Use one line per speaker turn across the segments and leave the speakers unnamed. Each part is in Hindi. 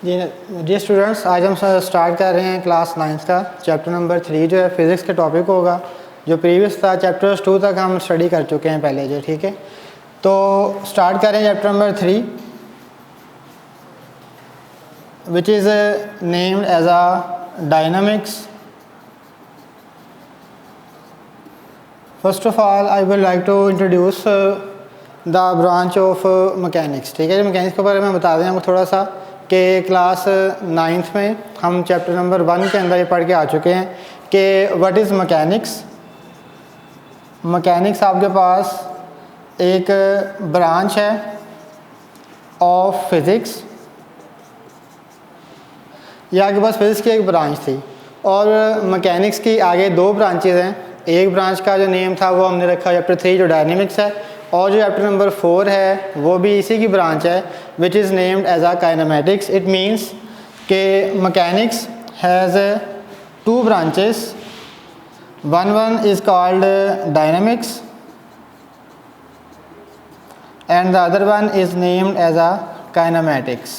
जी स्टूडेंट्स, आज हम स्टार्ट कर रहे हैं क्लास 9 का चैप्टर नंबर 3 जो है फिज़िक्स का टॉपिक होगा। जो प्रीवियस था चैप्टर्स 2 तक हम स्टडी कर चुके हैं पहले जो, ठीक है। तो स्टार्ट करें chapter number 3 which is named as a dynamics. First of all I would like to introduce the branch of mechanics, ठीक है। मैकेनिक्स के बारे में बता दें आपको थोड़ा सा कि क्लास 9th में हम चैप्टर नंबर 1 के अंदर ये पढ़ के आ चुके हैं कि व्हाट इज़ मैकेनिक्स। मैकेनिक्स आपके पास एक ब्रांच है ऑफ फिज़िक्स, या आपके पास फिज़िक्स की एक ब्रांच थी और मैकेनिक्स की आगे दो ब्रांचेज हैं। एक ब्रांच का जो नेम था वो हमने रखा चैप्टर 3 जो डायनेमिक्स है, और जो चैप्टर नंबर 4 है वो भी इसी की ब्रांच है which is named as a kinematics. It means के mechanics has 2 branches, one is called dynamics and the other one is named as a kinematics।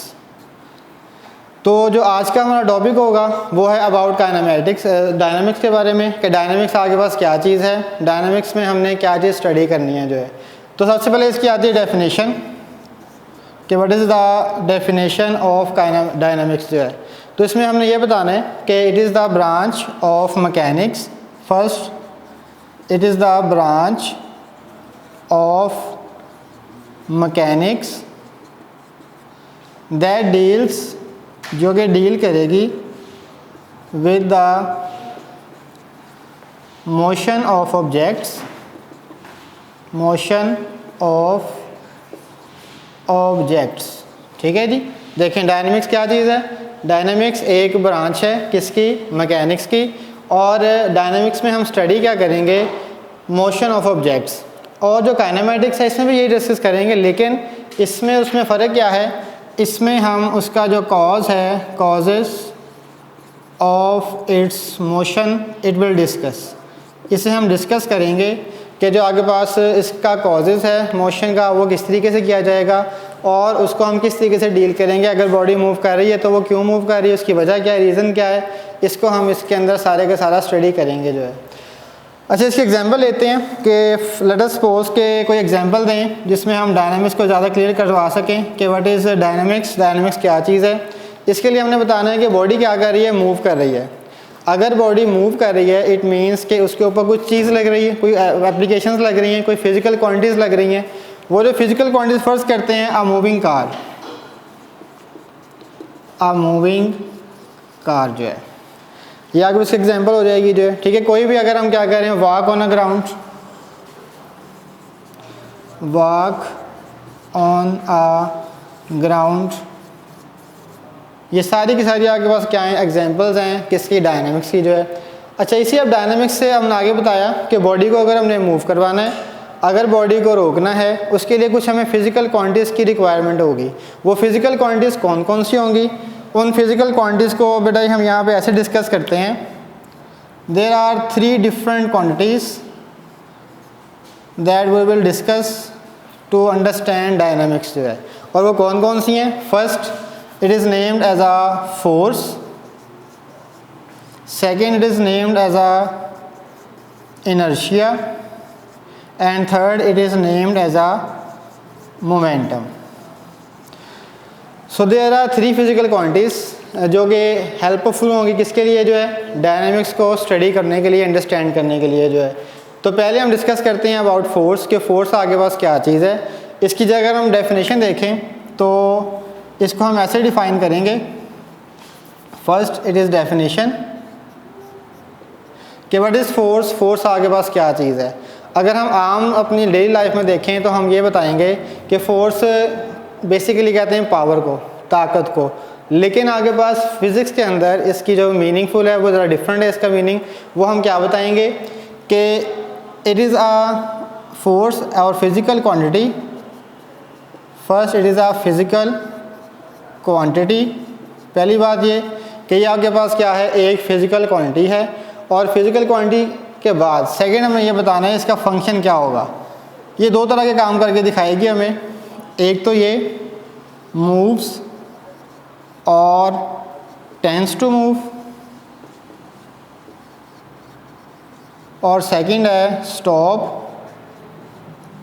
तो जो आज का हमारा टॉपिक होगा वो है अबाउट काइनेमेटिक्स, डायनामिक्स के बारे में कि डायनामिक्स आपके पास क्या चीज़ है, डायनामिक्स में हमने क्या चीज़ स्टडी करनी है जो है। तो सबसे पहले इसकी आती है डेफिनेशन कि what is the definition of dynamics जो है। तो इसमें हमने ये बताना है कि it is the branch of mechanics. First, it is the branch of mechanics that deals, जो कि डील करेगी with the motion of objects, motion of objects, ठीक है जी। देखें डायनामिक्स क्या चीज़ है। डायनामिक्स एक ब्रांच है किसकी, मैकेनिक्स की। और डायनामिक्स में हम स्टडी क्या करेंगे, मोशन ऑफ ऑब्जेक्ट्स। और जो काइनेमेटिक्स है इसमें भी यही डिस्कस करेंगे, लेकिन इसमें उसमें फ़र्क क्या है, इसमें हम उसका जो कॉज है, causes of its motion it will discuss, इसे हम डिस्कस करेंगे कि जो आगे पास इसका कॉजेज़ है मोशन का वो किस तरीके से किया जाएगा और उसको हम किस तरीके से डील करेंगे। अगर बॉडी मूव कर रही है तो वो क्यों मूव कर रही है, उसकी वजह क्या है, रीज़न क्या है, इसको हम इसके अंदर सारे का सारा स्टडी करेंगे जो है। अच्छा, इसके एग्जांपल लेते हैं कि लेट अस सपोज के कोई एग्जांपल दें जिसमें हम डायनामिक्स को ज़्यादा क्लियर करवा सकें कि व्हाट इज़ डायनामिक्स, डायनामिक्स क्या चीज़ है। इसके लिए हमने बताना है कि बॉडी क्या कर रही है, मूव कर रही है। अगर बॉडी मूव कर रही है इट मीन्स कि उसके ऊपर कुछ चीज़ लग रही है, कोई एप्लीकेशंस लग रही हैं, कोई फिज़िकल क्वांटिटीज़ लग रही हैं। वो जो फिज़िकल क्वांटिटीज़ फर्स्ट करते हैं a moving car, a moving car जो है, ये आगे उसकी एग्जांपल हो जाएगी जो है, ठीक है। कोई भी अगर हम क्या करें, walk on a ground, walk on a ground, ये सारी की सारी आपके पास क्या हैं, एग्जांपल्स हैं किसकी, डायनामिक्स की जो है। अच्छा, इसी अब डायनामिक्स से हमने आगे बताया कि बॉडी को अगर हमने मूव करवाना है, अगर बॉडी को रोकना है, उसके लिए कुछ हमें फिज़िकल क्वांटिटीज़ की रिक्वायरमेंट होगी। वो फिज़िकल क्वांटिटीज़ कौन कौन सी होंगी, उन फिज़िकल क्वांटिटीज़ को बेटा हम यहाँ पे ऐसे डिस्कस करते हैं। There are 3 different quantities that we will discuss to understand dynamics जो है, और वो कौन कौन सी हैं। First, it is named as a force, second it is named as a inertia, and third it is named as a momentum। so there are 3 physical quantities जो कि हेल्पफुल होंगी किसके लिए जो है, डायनामिक्स को स्टडी करने के लिए, अंडरस्टैंड करने के लिए जो है। तो पहले हम डिस्कस करते हैं अबाउट फोर्स कि फोर्स आगे पास क्या चीज़ है। इसकी जगह अगर हम डेफिनेशन देखें तो इसको हम ऐसे डिफाइन करेंगे। फर्स्ट, इट इज़ डेफिनेशन कि व्हाट इज़ फोर्स, फोर्स आगे पास क्या चीज़ है। अगर हम आम अपनी डेली लाइफ में देखें तो हम ये बताएंगे कि फोर्स बेसिकली कहते हैं पावर को, ताकत को, लेकिन आगे पास फिज़िक्स के अंदर इसकी जो मीनिंगफुल है वो ज़रा डिफरेंट है। इसका मीनिंग वो हम क्या बताएंगे कि इट इज़ अ फोर्स और physical quantity. First, it is a physical quantity. पहली बात ये कि ये आपके पास क्या है, एक फ़िज़िकल क्वांटिटी है, और फिज़िकल क्वांटिटी के बाद सेकंड हमें ये बताना है इसका फंक्शन क्या होगा। ये 2 तरह के काम करके दिखाएगी हमें। एक तो ये मूव्स और टेंड्स टू मूव, और सेकंड है स्टॉप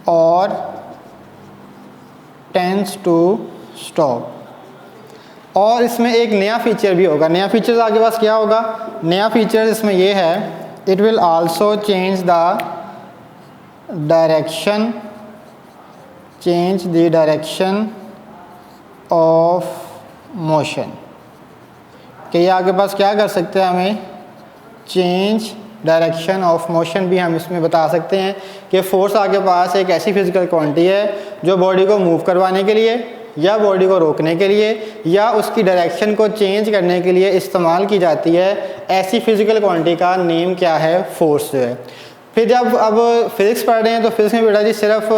और टेंड्स टू स्टॉप। और इसमें एक नया फीचर भी होगा। नया फीचर आपके पास क्या होगा? नया फीचर इसमें ये है, it will also change the direction of motion. कि ये आपके पास क्या कर सकते हैं, हमें चेंज डायरेक्शन ऑफ मोशन भी हम इसमें बता सकते हैं कि फोर्स आपके पास एक ऐसी फिजिकल क्वांटिटी है जो बॉडी को मूव करवाने के लिए या बॉडी को रोकने के लिए या उसकी डायरेक्शन को चेंज करने के लिए इस्तेमाल की जाती है। ऐसी फिजिकल क्वांटिटी का नेम क्या है? फोर्स जो है। फिर जब अब फिज़िक्स पढ़ रहे हैं तो फिज़िक्स में बेटा जी सिर्फ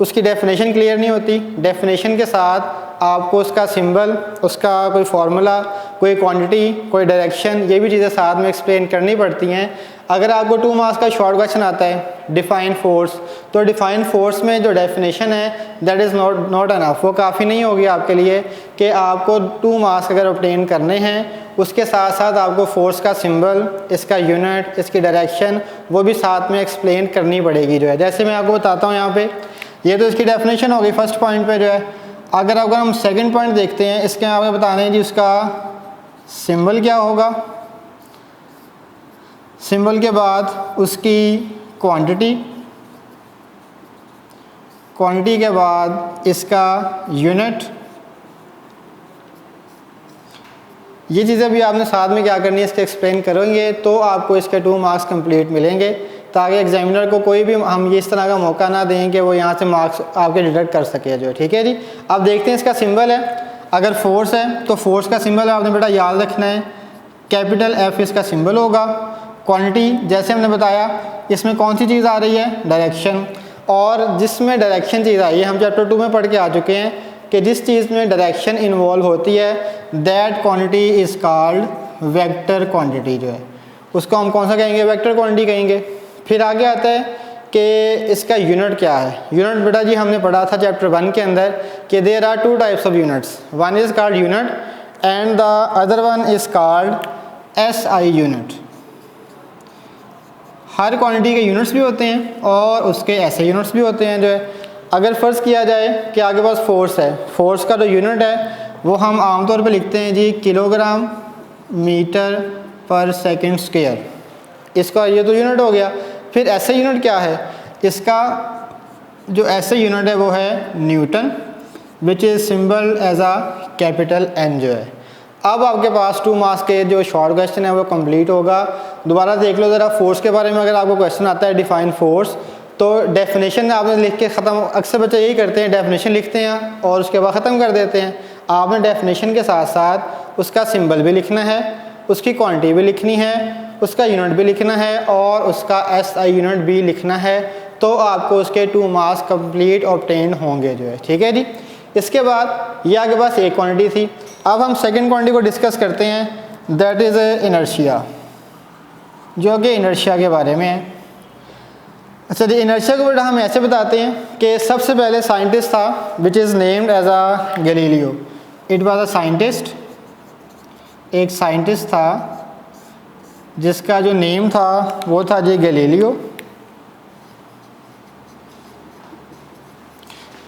उसकी डेफिनेशन क्लियर नहीं होती, डेफिनेशन के साथ आपको उसका सिंबल, उसका कोई फार्मूला, कोई क्वांटिटी, कोई डायरेक्शन, ये भी चीज़ें साथ में एक्सप्लेन करनी पड़ती हैं। अगर आपको 2 मार्क्स का शॉर्ट क्वेश्चन आता है डिफाइन फोर्स, तो डिफाइन फोर्स में जो डेफिनेशन है दैट इज़ नॉट अनफ, वो काफ़ी नहीं होगी आपके लिए कि आपको 2 मार्क्स अगर ऑब्टेन करने हैं, उसके साथ साथ आपको फोर्स का सिंबल, इसका यूनिट, इसकी डायरेक्शन वो भी साथ में एक्सप्लेन करनी पड़ेगी जो है। जैसे मैं आपको बताता हूँ यहाँ पे, ये तो इसकी डेफिनेशन होगी फर्स्ट पॉइंट पे जो है। अगर हम सेकंड पॉइंट देखते हैं, इसके आपको बताना है जी उसका सिंबल क्या होगा, सिंबल के बाद उसकी क्वांटिटी के बाद इसका यूनिट। ये चीज़ें भी आपने साथ में क्या करनी है, इसके एक्सप्लेन करेंगे तो आपको इसके 2 मार्क्स कंप्लीट मिलेंगे, ताकि एग्जामिनर को कोई भी हम ये इस तरह का मौका ना दें कि वो यहाँ से मार्क्स आपके डिडक्ट कर सके जो है। ठीक है जी। अब देखते हैं इसका सिंबल है। अगर फोर्स है तो फोर्स का सिंबल आपने बेटा याद रखना है, कैपिटल F इसका सिंबल होगा। क्वांटिटी जैसे हमने बताया, इसमें कौन सी चीज़ आ रही है? डायरेक्शन। और जिसमें डायरेक्शन चीज़ आई है, हम चैप्टर 2 में पढ़ के आ चुके हैं कि जिस चीज़ में डायरेक्शन इन्वॉल्व होती है that quantity is called vector quantity जो है, उसको हम कौन सा कहेंगे? वेक्टर क्वांटिटी कहेंगे। फिर आगे आता है कि इसका यूनिट क्या है। यूनिट बेटा जी हमने पढ़ा था चैप्टर 1 के अंदर कि there are 2 types of units, one is called unit and the other one is called SI unit. हर क्वांटिटी के यूनिट्स भी होते हैं और उसके ऐसे यूनिट्स भी होते हैं जो है। अगर फ़र्ज़ किया जाए कि आपके पास फोर्स है, फोर्स का जो यूनिट है वो हम आमतौर पे लिखते हैं जी किलोग्राम मीटर पर सेकंड स्क्वायर, इसका ये तो यूनिट हो गया। फिर ऐसे यूनिट क्या है? इसका जो ऐसे यूनिट है वो है newton, which is symbol as a capital N जो है। अब आपके पास 2 मार्क्स के जो शॉर्ट क्वेश्चन है वो कंप्लीट होगा। दोबारा देख लो ज़रा फोर्स के बारे में। अगर आपको क्वेश्चन आता है डिफाइन फोर्स, तो डेफिनेशन आपने लिख के ख़त्म, अक्सर बच्चे यही करते हैं, डेफिनेशन लिखते हैं और उसके बाद ख़त्म कर देते हैं। आपने डेफिनेशन के साथ साथ उसका सिंबल भी लिखना है, उसकी क्वांटिटी भी लिखनी है, उसका यूनिट भी लिखना है और उसका SI यूनिट भी लिखना है, तो आपको उसके 2 मार्क्स कंप्लीट ऑब्टेन होंगे जो है। ठीक है जी। इसके बाद ये आपके पास एक क्वांटिटी थी। अब हम सेकंड क्वांटिटी को डिस्कस करते हैं, दैट इज़ इनर्शिया, जो कि इनर्शिया के बारे में है। अच्छा जी, इनर्शिया को बेटा हम ऐसे बताते हैं कि सबसे पहले साइंटिस्ट था which is named as a Galileo. It was a scientist, एक साइंटिस्ट था जिसका जो नेम था वो था जी गैलीलियो।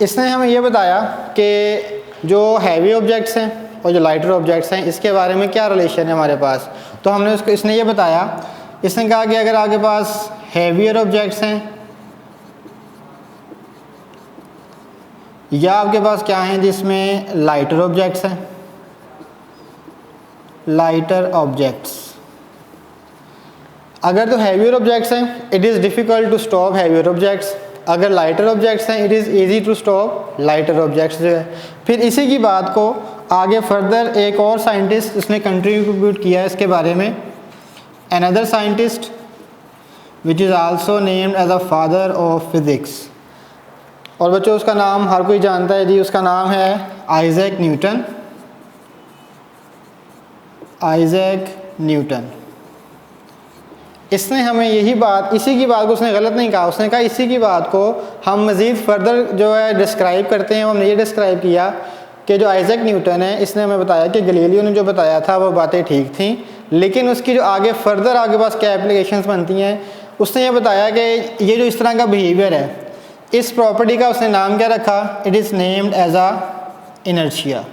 इसने हमें ये बताया कि जो हैवी ऑब्जेक्ट्स हैं और जो लाइटर ऑब्जेक्ट्स हैं इसके बारे में क्या रिलेशन है हमारे पास। तो हमने उसको, इसने ये बताया, इसने कहा कि अगर आपके पास हैवियर ऑब्जेक्ट्स हैं या आपके पास क्या हैं जिसमें लाइटर ऑब्जेक्ट्स हैं, लाइटर ऑब्जेक्ट्स, अगर तो हैवियर ऑब्जेक्ट्स हैं it is difficult to stop heavier objects, अगर लाइटर ऑब्जेक्ट्स हैं it is easy to stop lighter objects जो है। फिर इसी की बात को आगे फर्दर एक और साइंटिस्ट उसने कंट्रीब्यूट किया है इसके बारे में, another scientist which is also named as a father of physics. और बच्चों उसका नाम हर कोई जानता है जी, उसका नाम है आइजैक न्यूटन। Isaac Newton. इसने हमें यही बात, इसी की बात को उसने गलत नहीं कहा, उसने कहा इसी की बात को हम मज़ीद फर्दर जो है डिस्क्राइब करते हैं। हमने ये डिस्क्राइब किया कि जो आइजैक न्यूटन है इसने हमें बताया कि गैलीलियो ने जो बताया था वो बातें ठीक थी, लेकिन उसकी जो आगे फर्दर आगे पास क्या एप्लीकेशंस बनती हैं, उसने ये बताया कि ये जो इस तरह का बिहेवियर है, इस प्रॉपर्टी का उसने नाम क्या रखा, it is named as a inertia.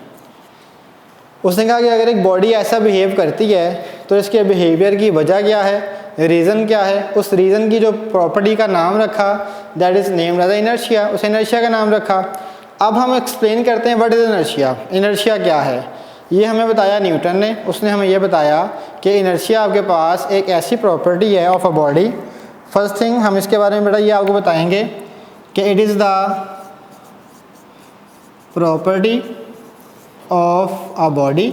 उसने कहा कि अगर एक बॉडी ऐसा बिहेव करती है तो इसके बिहेवियर की वजह क्या है, रीज़न क्या है, उस रीज़न की जो प्रॉपर्टी का नाम रखा that is named as inertia, उस इनर्शिया का नाम रखा। अब हम एक्सप्लेन करते हैं व्हाट इज़ इनर्शिया, इनर्शिया क्या है। ये हमें बताया न्यूटन ने, उसने हमें ये बताया कि इनर्शिया आपके पास एक ऐसी प्रॉपर्टी है of a body. First thing हम इसके बारे में बेटा ये आपको बताएंगे कि it is the property of a body.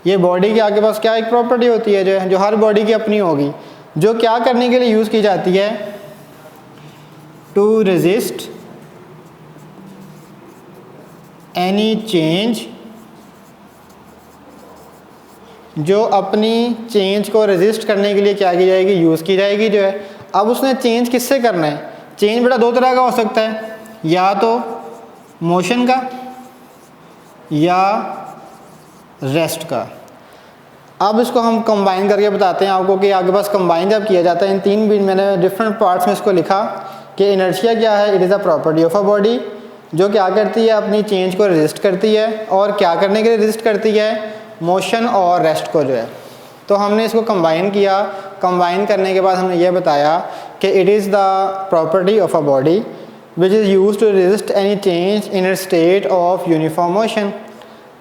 ये बॉडी के आपके पास क्या एक प्रॉपर्टी होती है जो हर बॉडी की अपनी होगी, जो क्या करने के लिए यूज़ की जाती है, टू रेजिस्ट एनी चेंज, जो अपनी चेंज को रेजिस्ट करने के लिए क्या की जाएगी, यूज़ की जाएगी जो है। अब उसने चेंज किससे करना है, चेंज बेटा दो तरह का हो सकता है, या तो मोशन का या रेस्ट का। अब इसको हम कंबाइन करके बताते हैं आपको कि आपके पास कंबाइन जब किया जाता है इन तीन भी, मैंने डिफरेंट पार्ट्स में इसको लिखा कि इनर्शिया क्या है, it is a property of a body, जो क्या करती है अपनी चेंज को रेजिस्ट करती है, और क्या करने के लिए रेजिस्ट करती है, मोशन और रेस्ट को जो है। तो हमने इसको कंबाइन किया, कंबाइन करने के बाद हमने ये बताया कि it is the property of a body which is use to resist any change in a state of uniform motion.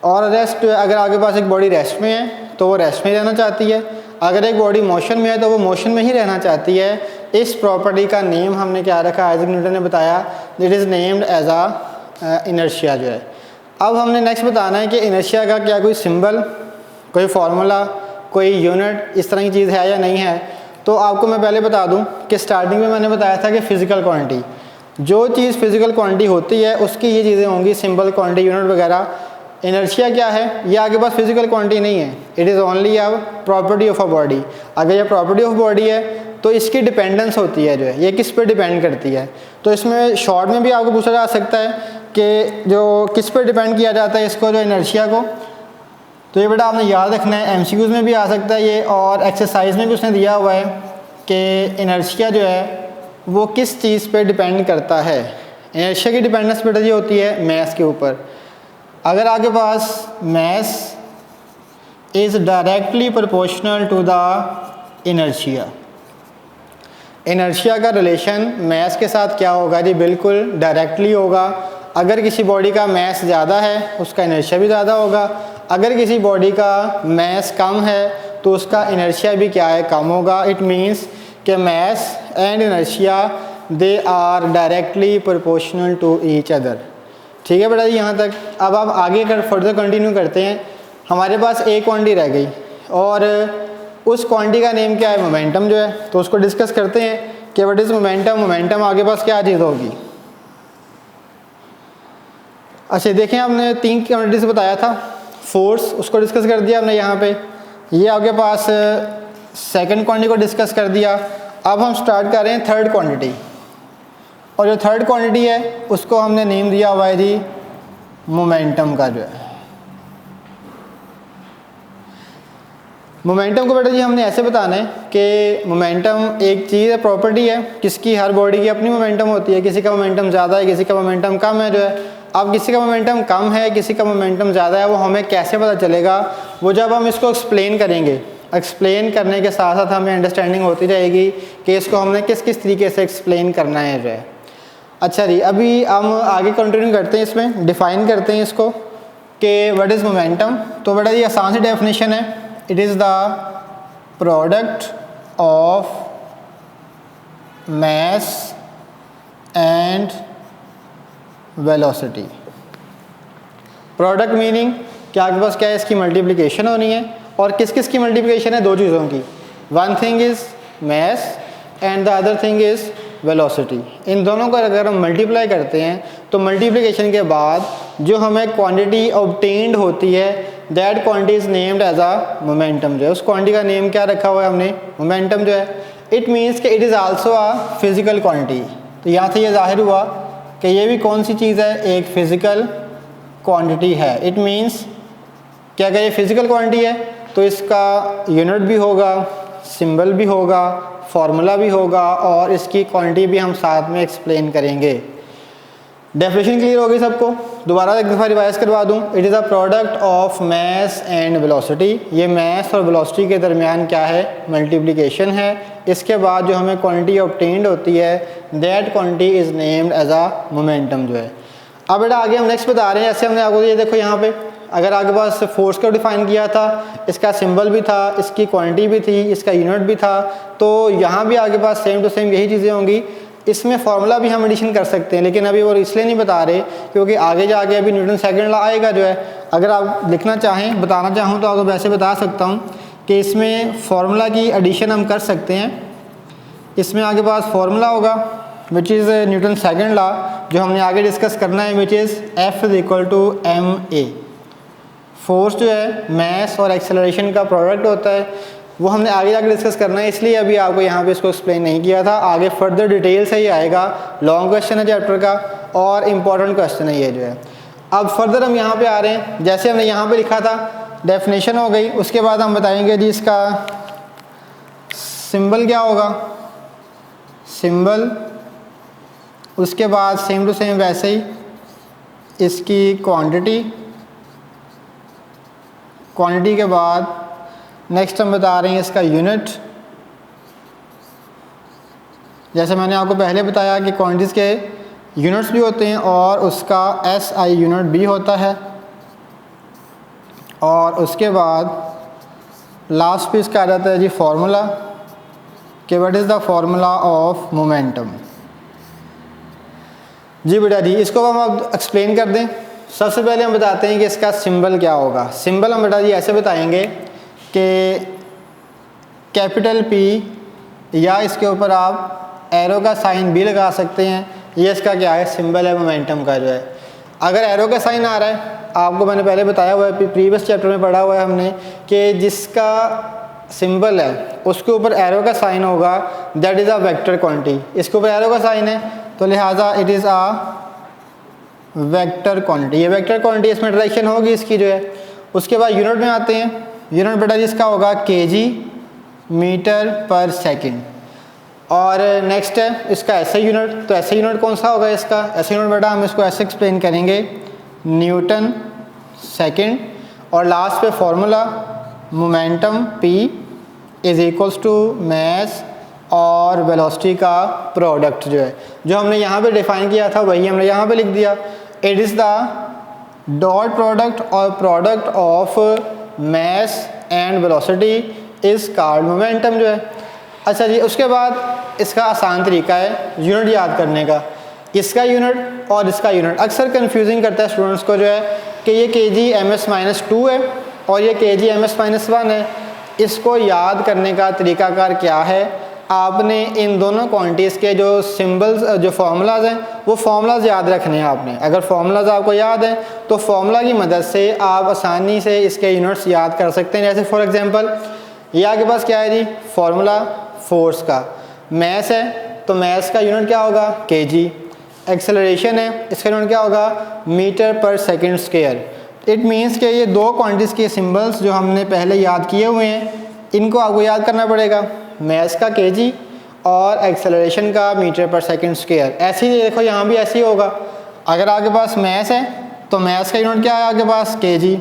और रेस्ट, अगर आपके पास एक बॉडी रेस्ट में है तो वो रेस्ट में रहना चाहती है, अगर एक बॉडी मोशन में है तो वो मोशन में ही रहना चाहती है। इस प्रॉपर्टी का नेम हमने क्या रखा, आइजैक न्यूटन ने बताया, it is named as a inertia जो है। अब हमने नेक्स्ट बताना है कि इनर्शिया का क्या कोई सिंबल, कोई फार्मूला, कोई यूनिट इस तरह की चीज़ है या नहीं है। तो आपको मैं पहले बता दूं कि स्टार्टिंग में मैंने बताया था कि फ़िज़िकल क्वांटिटी, जो चीज़ फ़िज़िकल क्वांटिटी होती है उसकी ये चीज़ें होंगी, सिंबल, क्वांटिटी, यूनिट वगैरह। इनर्शिया क्या है, ये आपके पास फिजिकल क्वांटिटी नहीं है, it is only a property of a body. अगर ये प्रॉपर्टी ऑफ बॉडी है तो इसकी डिपेंडेंस होती है जो है, ये किस पे डिपेंड करती है। तो इसमें शॉर्ट में भी आपको पूछा जा सकता है कि जो किस पे डिपेंड किया जाता है इसको, जो इनर्शिया को। तो ये बेटा आपने याद रखना है, एमसीक्यूज़ में भी आ सकता है ये, और एक्सरसाइज में भी उसने दिया हुआ है कि इनर्शिया जो है वो किस चीज़ पे डिपेंड करता है। इनर्शिया की डिपेंडेंस बेटा ये होती है मैस के ऊपर। अगर आपके पास mass is directly proportional to the inertia, inertia का रिलेशन मैस के साथ क्या होगा जी, बिल्कुल डायरेक्टली होगा। अगर किसी बॉडी का मैस ज़्यादा है उसका इनर्शिया भी ज़्यादा होगा, अगर किसी बॉडी का मैस कम है तो उसका इनर्शिया भी क्या है, कम होगा। इट मीन्स कि mass and inertia they are directly proportional to each other. ठीक है बेटा जी यहाँ तक। अब आप आगे कर फर्दर कंटिन्यू करते हैं। हमारे पास एक क्वांटिटी रह गई और उस क्वांटिटी का नेम क्या है, मोमेंटम जो है। तो उसको डिस्कस करते हैं कि व्हाट इज़ मोमेंटम। मोमेंटम आपके पास क्या चीज़ होगी। अच्छा देखें, आपने तीन क्वांटिटी से बताया था। फोर्स उसको डिस्कस कर दिया हमने यहाँ पे। ये आपके पास सेकंड क्वांटिटी को डिस्कस कर दिया। अब हम स्टार्ट कर रहे हैं थर्ड क्वांटिटी, और जो थर्ड क्वांटिटी है उसको हमने नेम दिया हुआ है जी मोमेंटम का जो है। मोमेंटम को बेटा जी हमने ऐसे बताना है कि मोमेंटम एक चीज़ है, प्रॉपर्टी है किसकी, हर बॉडी की अपनी मोमेंटम होती है। किसी का मोमेंटम ज़्यादा है, किसी का मोमेंटम कम है जो है। अब किसी का मोमेंटम कम है, किसी का मोमेंटम ज़्यादा है, वो हमें कैसे पता चलेगा, वो जब हम इसको एक्सप्लेन करेंगे। एक्सप्लेन करने के साथ साथ हमें अंडरस्टैंडिंग होती जाएगी कि इसको हमने किस किस तरीके से एक्सप्लेन करना है जो है। अच्छा जी, अभी हम आगे कंटिन्यू करते हैं, इसमें डिफ़ाइन करते हैं इसको कि व्हाट इज़ मोमेंटम। तो बेटा ये आसान सी डेफिनेशन है, it is the product of mass and velocity। Product meaning कि आपके पास क्या है, इसकी मल्टीप्लिकेशन होनी है। और किस किस की मल्टीप्लिकेशन है, दो चीज़ों की। One thing is mass and the other thing is velocity. इन दोनों को अगर हम मल्टीप्लाई करते हैं तो मल्टीप्लिकेशन के बाद जो हमें क्वांटिटी ऑब्टेन्ड होती है that quantity is named as a momentum. जो है उस क्वांटिटी का नेम क्या रखा हुआ है हमने, मोमेंटम जो है। इट मीन्स कि it is also a physical quantity. तो यहाँ से ये जाहिर हुआ कि ये भी कौन सी चीज़ है, एक फ़िज़िकल क्वांटिटी है। इट मीन्स कि अगर ये फिज़िकल क्वांटिटी है तो इसका यूनिट भी होगा, सिंबल भी होगा, फार्मूला भी होगा और इसकी क्वांटिटी भी हम साथ में एक्सप्लेन करेंगे। डेफिनेशन क्लियर होगी सबको? दोबारा एक दफ़ा रिवाइज करवा दूं। It is a product of mass and velocity. ये मैस और वेलोसिटी के दरमियान क्या है? मल्टीप्लिकेशन है। इसके बाद जो हमें क्वांटिटी ऑब्टेन्ड होती है that quantity is named as a momentum जो है। अब बेटा आगे हम नेक्स्ट बता रहे हैं। जैसे हमने आपको ये देखो यहाँ पे अगर आपके पास फोर्स को डिफाइन किया था, इसका सिंबल भी था, इसकी क्वांटिटी भी थी, इसका यूनिट भी था, तो यहाँ भी आपके पास सेम टू सेम यही चीज़ें होंगी। इसमें फार्मूला भी हम एडिशन कर सकते हैं, लेकिन अभी वो इसलिए नहीं बता रहे क्योंकि आगे जाके अभी न्यूटन सेकंड लॉ आएगा जो है। अगर आप लिखना चाहें, बताना चाहूँ तो आपको वैसे बता सकता हूँ कि इसमें फार्मूला की एडिशन हम कर सकते हैं। इसमें आपके पास फार्मूला होगा which is Newton second law, जो हमने आगे डिस्कस करना है, which is F is equal to ma। Force जो है मैस और एक्सेलरेशन का प्रोडक्ट होता है, वो हमने आगे जाके डिस्कस करना है, इसलिए अभी आपको यहाँ पे इसको एक्सप्लेन नहीं किया था। आगे फर्दर डिटेल से ही आएगा। लॉन्ग क्वेश्चन है चैप्टर का और इम्पॉर्टेंट क्वेश्चन है ये जो है। अब फर्दर हम यहाँ पे आ रहे हैं। जैसे हमने यहाँ पे लिखा था डेफिनेशन हो गई, उसके बाद हम बताएंगे जी इसका सिंबल क्या होगा, सिंबल। उसके बाद सेम टू सेम वैसे ही इसकी क्वांटिटी के बाद नेक्स्ट हम बता रहे हैं इसका यूनिट। जैसे मैंने आपको पहले बताया कि क्वांटिटीज़ के यूनिट्स भी होते हैं और उसका SI यूनिट भी होता है। और उसके बाद लास्ट पे इसका आ जाता है जी फार्मूला कि what is the formula of momentum. जी बेटा जी, इसको हम अब एक्सप्लेन कर दें। सबसे पहले हम बताते हैं कि इसका सिंबल क्या होगा। सिंबल हम बेटा जी ऐसे बताएंगे कि कैपिटल P, या इसके ऊपर आप एरो का साइन भी लगा सकते हैं। ये इसका क्या है? सिंबल है मोमेंटम का जो है। अगर एरो का साइन आ रहा है, आपको मैंने पहले बताया हुआ है, प्रीवियस चैप्टर में पढ़ा हुआ है हमने, कि जिसका सिंबल है उसके ऊपर एरो का साइन होगा that is a vector quantity. इसके ऊपर एरो का साइन है तो लिहाजा it is a vector quantity. ये वेक्टर क्वांटिटी, इसमें डायरेक्शन होगी इसकी जो है। उसके बाद यूनिट में आते हैं। यूनिट बेटा जिसका होगा kg मीटर पर सेकंड। और नेक्स्ट है इसका ऐसा यूनिट। तो ऐसा यूनिट कौन सा होगा इसका? ऐसा यूनिट बेटा हम इसको ऐसे एक्सप्लेन करेंगे, न्यूटन सेकंड। और लास्ट पे formula momentum P is equals to mass और वेलोसिटी का प्रोडक्ट जो है, जो हमने यहाँ पे डिफाइन किया था वही हमने यहाँ पे लिख दिया। It is the dot product और product of mass and velocity is called momentum जो है। अच्छा जी, उसके बाद इसका आसान तरीका है यूनिट याद करने का। इसका यूनिट और इसका यूनिट अक्सर कंफ्यूजिंग करता है स्टूडेंट्स को जो है कि ये kg/-2 है और ये kg/-1 है। इसको याद करने का तरीकाकार क्या है? आपने इन दोनों क्वांटिटीज़ के जो सिंबल्स, जो फार्मूलाज हैं, वो फार्मूलाज याद रखने हैं आपने। अगर फार्मूलाज आपको याद हैं तो फार्मूला की मदद से आप आसानी से इसके यूनिट्स याद कर सकते हैं। जैसे फॉर एग्जांपल ये आपके पास क्या है जी? फार्मूला फोर्स का। मैस है तो मैस का यूनिट क्या होगा? kg। एक्सेलरेशन है, इसका यूनिट क्या होगा? मीटर पर सेकेंड स्क्वायर। इट मीन्स कि ये दो क्वांटिटीज़ के सिंबल्स जो हमने पहले याद किए हुए हैं, इनको आपको याद करना पड़ेगा। मैस का kg और एक्सेलरेशन का मीटर पर सेकंड स्क्वायर। ऐसे ही देखो यहाँ भी ऐसे ही होगा। अगर आपके पास मैस है तो मैस का यूनिट क्या है आपके पास? kg।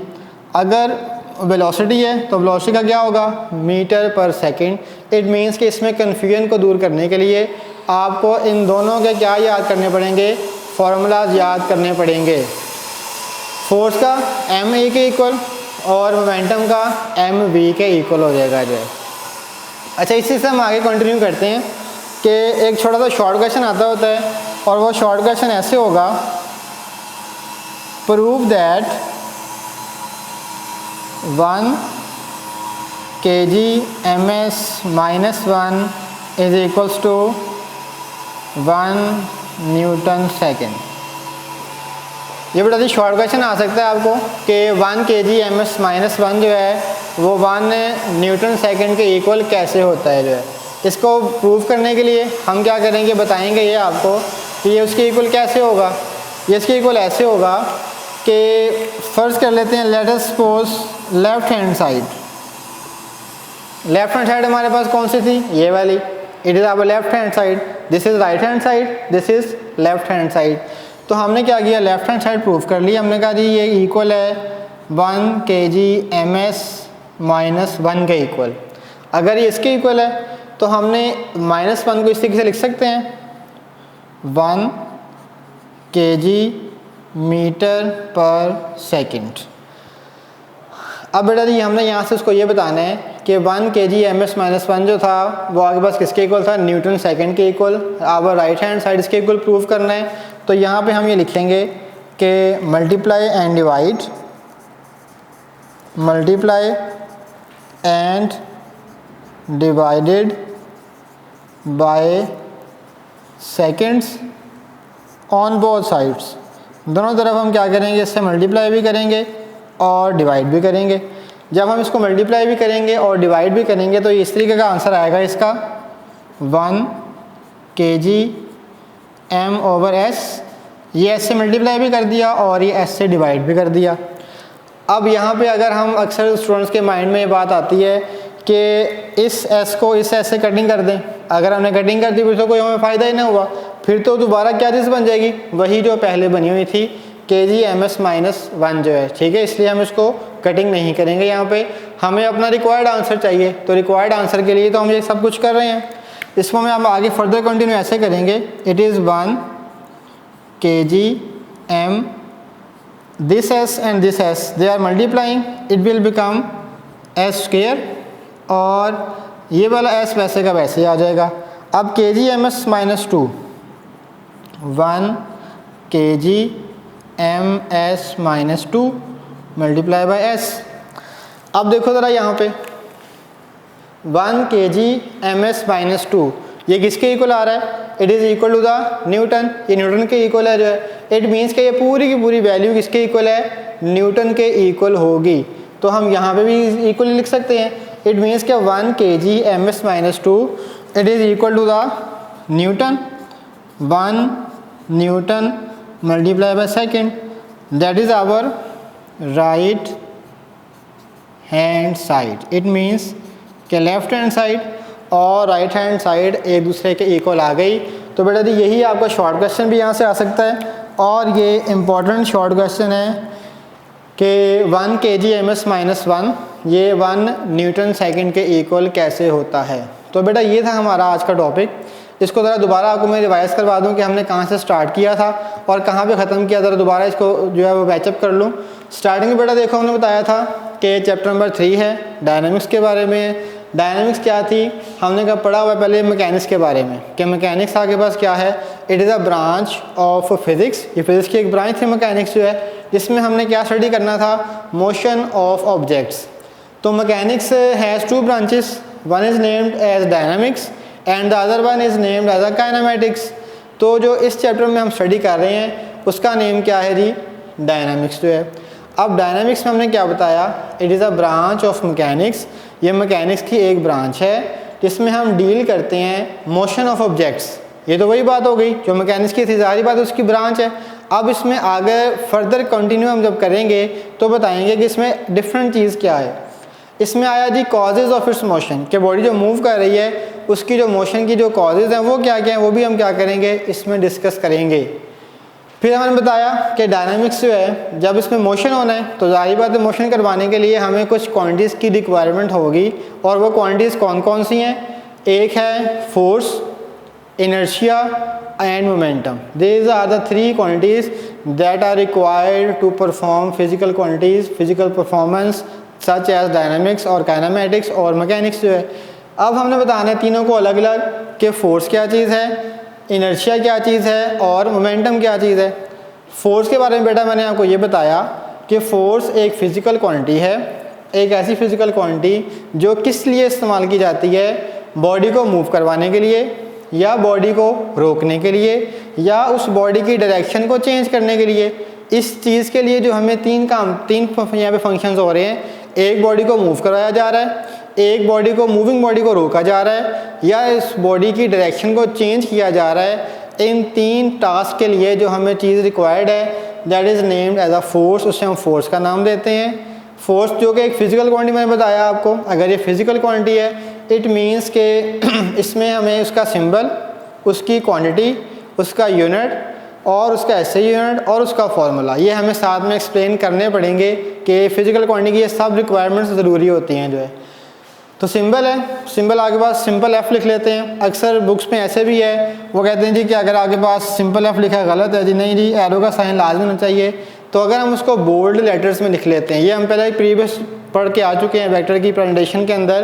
अगर वेलोसिटी है तो वेलोसिटी का क्या होगा? मीटर पर सेकंड। इट मीन्स कि इसमें कन्फ्यूजन को दूर करने के लिए आपको इन दोनों के क्या याद करने पड़ेंगे? फार्मूलाज याद करने पड़ेंगे। फोर्स का ma के इक्वल और मोमेंटम का mv के इक्वल हो जाएगा जो है। अच्छा, इसी से हम आगे कंटिन्यू करते हैं कि एक छोटा सा शॉर्ट क्वेश्चन आता होता है और वो शॉर्ट क्वेश्चन ऐसे होगा, prove that 1 kg/-1 is equals to 1 newton second. ये बेटा जी शॉर्ट क्वेश्चन आ सकता है आपको कि 1 kg/-1 जो है वो 1 न्यूटन सेकंड के इक्वल कैसे होता है जो है। इसको प्रूव करने के लिए हम क्या करेंगे, बताएंगे ये आपको कि ये उसके इक्वल कैसे होगा। ये इसके इक्वल ऐसे होगा कि फ़र्ज़ कर लेते हैं, let us suppose left hand side, left hand side हमारे पास कौन सी थी, ये वाली, it is our left hand side, this is right hand side, this is left hand side. तो हमने क्या किया, लेफ़्ट हैंड साइड प्रूव कर लिया, हमने कहा जी ये इक्वल है 1 kg/ms -1 के इक्वल। अगर ये इसके इक्वल है तो हमने -1 को इस तरीके से लिख सकते हैं 1 kg/s। अब बेटा जी हमने यहाँ से उसको ये बताना है कि 1 kg/ms -1 जो था वो आगे पास किसके इक्वल था, न्यूटन सेकंड के इक्वल। अब राइट हैंड साइड इसके इक्वल प्रूव करना है, तो यहाँ पे हम ये लिखेंगे कि multiply and divided by seconds on both sides. दोनों तरफ हम क्या करेंगे, इससे मल्टीप्लाई भी करेंगे और डिवाइड भी करेंगे। जब हम इसको मल्टीप्लाई भी करेंगे और डिवाइड भी करेंगे तो इस तरीके का आंसर आएगा इसका 1 kg/m/s। ये s से मल्टीप्लाई भी कर दिया और ये s से डिवाइड भी कर दिया। अब यहाँ पे अगर हम अक्सर स्टूडेंट्स के माइंड में ये बात आती है कि इस s को इस s से कटिंग कर दें, अगर हमने कटिंग कर दी फिर तो कोई हमें फ़ायदा ही नहीं हुआ, फिर तो दोबारा क्या चीज़ बन जाएगी, वही जो पहले बनी हुई थी kg/ms -1 जो है, ठीक है। इसलिए हम इसको कटिंग नहीं करेंगे, यहाँ पे हमें अपना रिक्वायर्ड आंसर चाहिए। तो रिक्वायर्ड आंसर के लिए तो हम ये सब कुछ कर रहे हैं, इसको हम आगे फर्दर कंटिन्यू ऐसे करेंगे, it is 1 kg/m, this s and this s they are multiplying, it will become s², और ये वाला s वैसे का वैसे आ जाएगा। अब kg/ms -2 1 kg/ms -2 multiply by s। अब देखो ज़रा यहाँ पे 1 kg/ms -2 ये किसके इक्वल आ रहा है, it is equal to the newton, ये न्यूटन के इक्वल है जो है। इट मीन्स कि ये पूरी की पूरी वैल्यू किसके इक्वल है, न्यूटन के इक्वल होगी। तो हम यहाँ पे भी इक्वल लिख सकते हैं, इट मीन्स कि 1 kg/ms -2 it is equal to the newton, 1 newton multiply by second, that is our right hand side. It means कि लेफ़्ट हैंड साइड और राइट हैंड साइड एक दूसरे के इक्वल आ गई। तो बेटा जी यही आपका शॉर्ट क्वेश्चन भी यहाँ से आ सकता है, और ये इम्पॉर्टेंट शॉर्ट क्वेश्चन है कि 1 kg/ms -1 ये 1 न्यूटन सेकंड के इक्वल कैसे होता है। तो बेटा ये था हमारा आज का टॉपिक। इसको ज़रा दोबारा आपको मैं रिवाइज़ करवा दूं कि हमने कहाँ से स्टार्ट किया था और कहाँ पे ख़त्म किया, ज़रा दोबारा इसको जो है वो बैचअप कर लूँ। स्टार्टिंग में बेटा देखो हमने बताया था कि चैप्टर नंबर 3 है डायनामिक्स के बारे में। डायनामिक्स क्या थी, हमने कब पढ़ा हुआ पहले मैकेनिक्स के बारे में, कि मैकेनिक्स आपके पास क्या है, it is a branch of physics. ये फिज़िक्स की एक ब्रांच थी मैकेनिक्स जो है, जिसमें हमने क्या स्टडी करना था, मोशन ऑफ ऑब्जेक्ट्स। तो mechanics has 2 branches, one is named as dynamics and the other one is named as a kinematics. तो जो इस चैप्टर में हम स्टडी कर रहे हैं उसका नेम क्या है जी, डायनामिक्स जो है। अब डायनामिक्स में हमने क्या बताया, it is a branch of mechanics. ये मैकेनिक्स की एक ब्रांच है जिसमें हम डील करते हैं मोशन ऑफ ऑब्जेक्ट्स। ये तो वही बात हो गई जो मैकेनिक्स की थी, सारी बात उसकी ब्रांच है। अब इसमें आगे फर्दर कंटिन्यू हम जब करेंगे तो बताएंगे कि इसमें डिफरेंट चीज़ क्या है। इसमें आया जी कॉजेज़ ऑफ इट्स मोशन, कि बॉडी जो मूव कर रही है उसकी जो मोशन की जो कॉजेज़ हैं वो क्या क्या हैं, वो भी हम क्या करेंगे इसमें डिस्कस करेंगे। फिर हमने बताया कि डायनामिक्स जो है जब इसमें मोशन होना है तो ज़ाहिर बात है मोशन करवाने के लिए हमें कुछ क्वांटिटीज़ की रिक्वायरमेंट होगी, और वो क्वांटिटीज़ कौन कौन सी हैं, एक है force, inertia and momentum. These are the 3 quantities that are required to perform physical quantities, physical performance such as dynamics और काइनेमेटिक्स और मैकेनिक्स जो है। अब हमने बताना है तीनों को अलग अलग कि फोर्स क्या चीज़ है, इनर्शिया क्या चीज़ है और मोमेंटम क्या चीज़ है। फोर्स के बारे में बेटा मैंने आपको ये बताया कि फोर्स एक फ़िज़िकल क्वांटिटी है, एक ऐसी फ़िज़िकल क्वांटिटी जो किस लिए इस्तेमाल की जाती है, बॉडी को मूव करवाने के लिए या बॉडी को रोकने के लिए या उस बॉडी की डायरेक्शन को चेंज करने के लिए। इस चीज़ के लिए जो हमें तीन यहाँ पे फंक्शंस हो रहे हैं, एक बॉडी को मूव करवाया जा रहा है, एक बॉडी को मूविंग बॉडी को रोका जा रहा है, या इस बॉडी की डायरेक्शन को चेंज किया जा रहा है। इन 3 टास्क के लिए जो हमें चीज़ रिक्वायर्ड है that is named as a force, उसे हम फोर्स का नाम देते हैं। फोर्स जो कि एक फिज़िकल क्वांटिटी मैंने बताया आपको, अगर ये फिज़िकल क्वांटिटी है इट मीन्स के इसमें हमें उसका सिंबल, उसकी क्वांटिटी, उसका यूनिट और उसका एसआई यूनिट और उसका फार्मूला, ये हमें साथ में एक्सप्लेन करने पड़ेंगे कि फिज़िकल क्वांटिटी की ये सब रिक्वायरमेंट्स ज़रूरी होती हैं जो है। तो सिंबल है, सिंबल आगे पास सिंपल एफ लिख लेते हैं। अक्सर बुक्स में ऐसे भी है, वो कहते हैं जी कि अगर आगे पास सिंपल एफ लिखा है गलत है जी, नहीं जी एरो का साइन लाजमी होना चाहिए। तो अगर हम उसको बोल्ड लेटर्स में लिख लेते हैं, ये हम पहले प्रीवियस पढ़ के आ चुके हैं वेक्टर की प्रेजेंटेशन के अंदर,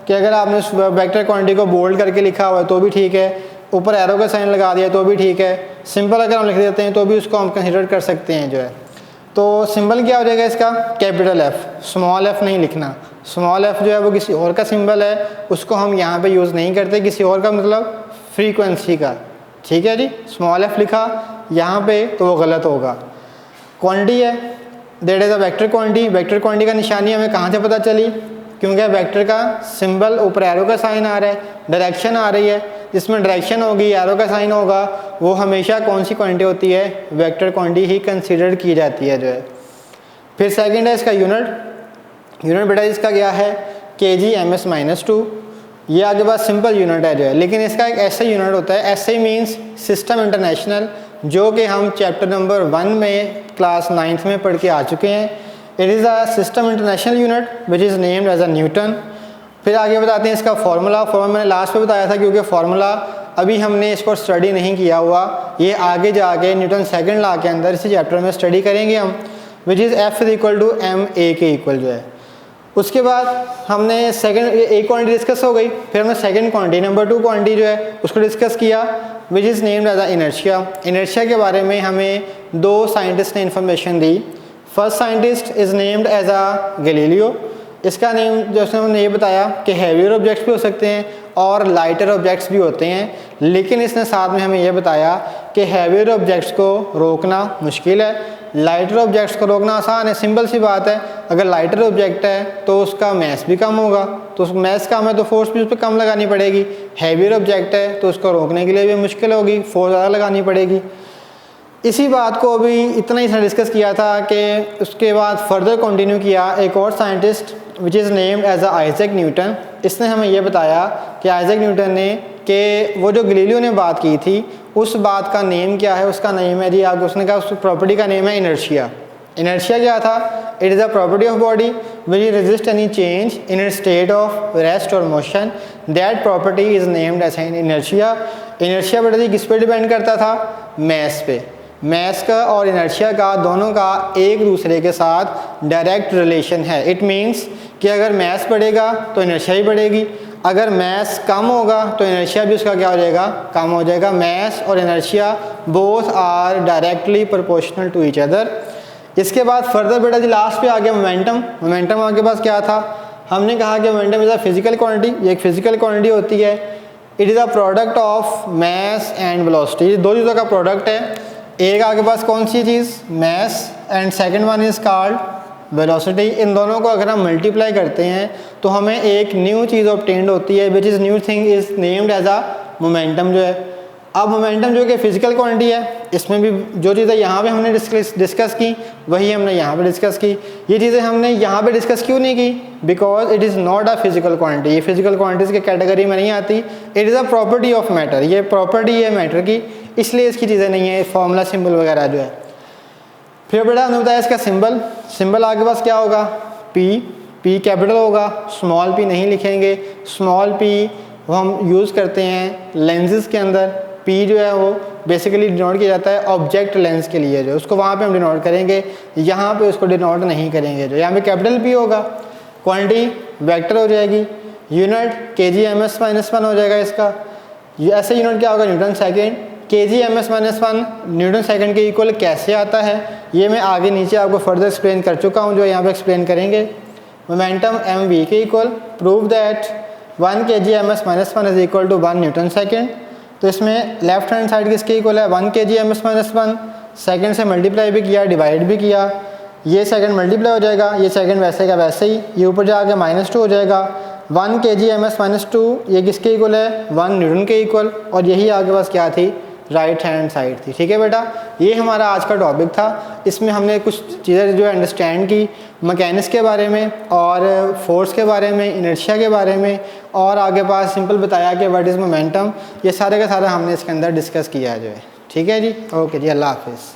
कि अगर आपने उस वेक्टर क्वांटिटी को बोल्ड करके लिखा हुआ है तो भी ठीक है, ऊपर एरो का साइन लगा दिया तो भी ठीक है, सिंपल अगर हम लिख देते हैं तो भी उसको हम कंसिडर कर सकते हैं जो है। तो सिंबल क्या हो जाएगा इसका, कैपिटल एफ, स्मॉल एफ नहीं लिखना। स्मॉल एफ जो है वो किसी और का सिंबल है, उसको हम यहाँ पे यूज़ नहीं करते, किसी और का मतलब फ्रीक्वेंसी का, ठीक है जी। स्मॉल एफ लिखा यहाँ पे तो वो गलत होगा। क्वांटिटी है, that is a vector quantity. Vector quantity का निशानी हमें कहाँ से पता चली, क्योंकि वेक्टर का सिंबल ऊपर एरो का साइन आ रहा है, डायरेक्शन आ रही है, जिसमें डायरेक्शन होगी एरो का साइन होगा, वो हमेशा कौन सी क्वांटिटी होती है, वेक्टर क्वांटिटी ही कंसीडर की जाती है जो है। फिर सेकंड है इसका यूनिट। यूनिट बेटा इसका क्या है, kg/-2, ये आगे बात सिंपल यूनिट है जो है, लेकिन इसका एक ऐसा यूनिट होता है, ऐसे मीन्स सिस्टम इंटरनेशनल, जो कि हम चैप्टर नंबर 1 में क्लास 9th में पढ़ के आ चुके हैं। It is a system international unit which is named as a Newton. फिर आगे बताते हैं इसका फार्मूला। फार्मूला मैंने लास्ट में बताया था, क्योंकि फार्मूला अभी हमने इसको स्टडी नहीं किया हुआ, ये आगे जाके न्यूटन सेकंड लॉ के अंदर इसी चैप्टर में स्टडी करेंगे हम, विच इज़ F = ma के इक्वल जो है। उसके बाद हमने सेकंड एक क्वांटिटी डिस्कस हो गई, फिर हमने सेकंड क्वांटिटी नंबर 2 क्वांटिटी जो है उसको डिस्कस किया, which is named as a inertia. Inertia के बारे में हमें 2 साइंटिस्ट ने इन्फॉर्मेशन दी। First scientist is named as a Galileo. इसका नेम जैसे हमने ये बताया कि हैवियर ऑब्जेक्ट्स भी हो सकते हैं और लाइटर ऑब्जेक्ट्स भी होते हैं, लेकिन इसने साथ में हमें ये बताया कि हैवियर ऑब्जेक्ट्स को रोकना मुश्किल है, लाइटर ऑब्जेक्ट्स को रोकना आसान है। सिंपल सी बात है, अगर लाइटर ऑब्जेक्ट है तो उसका मैस भी कम होगा, तो उस मैस कम है तो फोर्स भी उस पर कम लगानी पड़ेगी। हैवियर ऑब्जेक्ट है तो उसको रोकने के लिए भी मुश्किल होगी, फोर्स ज़्यादा लगानी पड़ेगी। इसी बात को अभी इतना ही डिस्कस किया था कि उसके बाद फर्दर कंटिन्यू किया एक और scientist which is named as a Isaac Newton. इसने हमें ये बताया कि आइजैक न्यूटन ने कि वो जो गैलीलियो ने बात की थी उस बात का नेम क्या है, उसका नेम है जी आगे उसने कहा उस प्रॉपर्टी का नेम है इनर्शिया। इनर्शिया क्या था, it is a property of body which resist any change in its state of rest और motion, that property is named as inertia. Inertia बेटा जी किस पे डिपेंड करता था, मैस पे। मैस का और इनर्शिया का दोनों का एक दूसरे के साथ डायरेक्ट रिलेशन है। इट मीन्स कि अगर मैस बढ़ेगा तो इनर्शिया ही बढ़ेगी, अगर मैस कम होगा तो इनर्शिया भी उसका क्या हो जाएगा, कम हो जाएगा। मैस और inertia both are directly proportional to each other. इसके बाद फर्दर बेटा जी लास्ट पे आ गया मोमेंटम। मोमेंटम आपके पास क्या था, हमने कहा कि momentum is a physical quantity, ये एक फिजिकल क्वांटिटी होती है। It is a product of mass and velocity, दो चीज़ों का प्रोडक्ट है। एक आपके पास कौन सी चीज़, mass, and second one is called velocity. इन दोनों को अगर हम मल्टीप्लाई करते हैं तो हमें एक न्यू चीज़ ऑब्टेन्ड होती है which is new thing is named as a momentum जो है। अब मोमेंटम जो कि फिजिकल क्वांटिटी है, इसमें भी जो चीज़ें यहाँ पे हमने डिस्कस की वही हमने यहाँ पे डिस्कस की। ये चीज़ें हमने यहाँ पे डिस्कस क्यों नहीं की, because it is not a physical quantity, ये फिजिकल क्वांटिटीज़ के कैटेगरी में नहीं आती। It is a property of matter, ये प्रॉपर्टी है मैटर की, इसलिए इसकी चीज़ें नहीं है, फॉर्मूला सिंबल वगैरह जो है। फिर बेटा हमने बताया इसका सिंबल। सिंबल आपके पास क्या होगा, पी। पी कैपिटल होगा, स्मॉल पी नहीं लिखेंगे। स्मॉल पी वो हम यूज़ करते हैं लेंसेज के अंदर। पी जो है वो बेसिकली डिनोट किया जाता है ऑब्जेक्ट लेंस के लिए, जो उसको वहाँ पे हम डिनोट करेंगे, यहाँ पे उसको डिनोट नहीं करेंगे। जो यहाँ पे कैपिटल पी होगा, क्वांटिटी वेक्टर हो जाएगी, यूनिट kg/-1 हो जाएगा इसका। ऐसे यूनिट क्या होगा, Newton second. kg/-1 Newton second के इक्वल कैसे आता है ये मैं आगे नीचे आपको फर्दर एक्सप्लेन कर चुका हूँ, जो यहाँ पे एक्सप्लेन करेंगे। मोमेंटम mv के equal, prove that 1 kg/-1 is equal to 1 newton second. तो इसमें लेफ्ट हैंड साइड किसके इक्वल है, 1 kg/-1, सेकंड से मल्टीप्लाई भी किया, डिवाइड भी किया, ये सेकंड मल्टीप्लाई हो जाएगा, ये सेकंड वैसे का वैसे ही, ये ऊपर जाके -2 हो जाएगा। 1 kg/-2 ये किसके इक्वल है, 1 न्यूटन के इक्वल, और यही आगे पास क्या थी, राइट हैंड साइड थी। ठीक है बेटा, ये हमारा आज का टॉपिक था। इसमें हमने कुछ चीज़ें जो अंडरस्टैंड की मैकेनिक्स के बारे में और फोर्स के बारे में, इनर्शिया के बारे में, और आगे पास सिंपल बताया कि व्हाट इज़ मोमेंटम। ये सारे का सारा हमने इसके अंदर डिस्कस किया जो है। ठीक है जी, ओके जी, अल्लाह हाफिज़।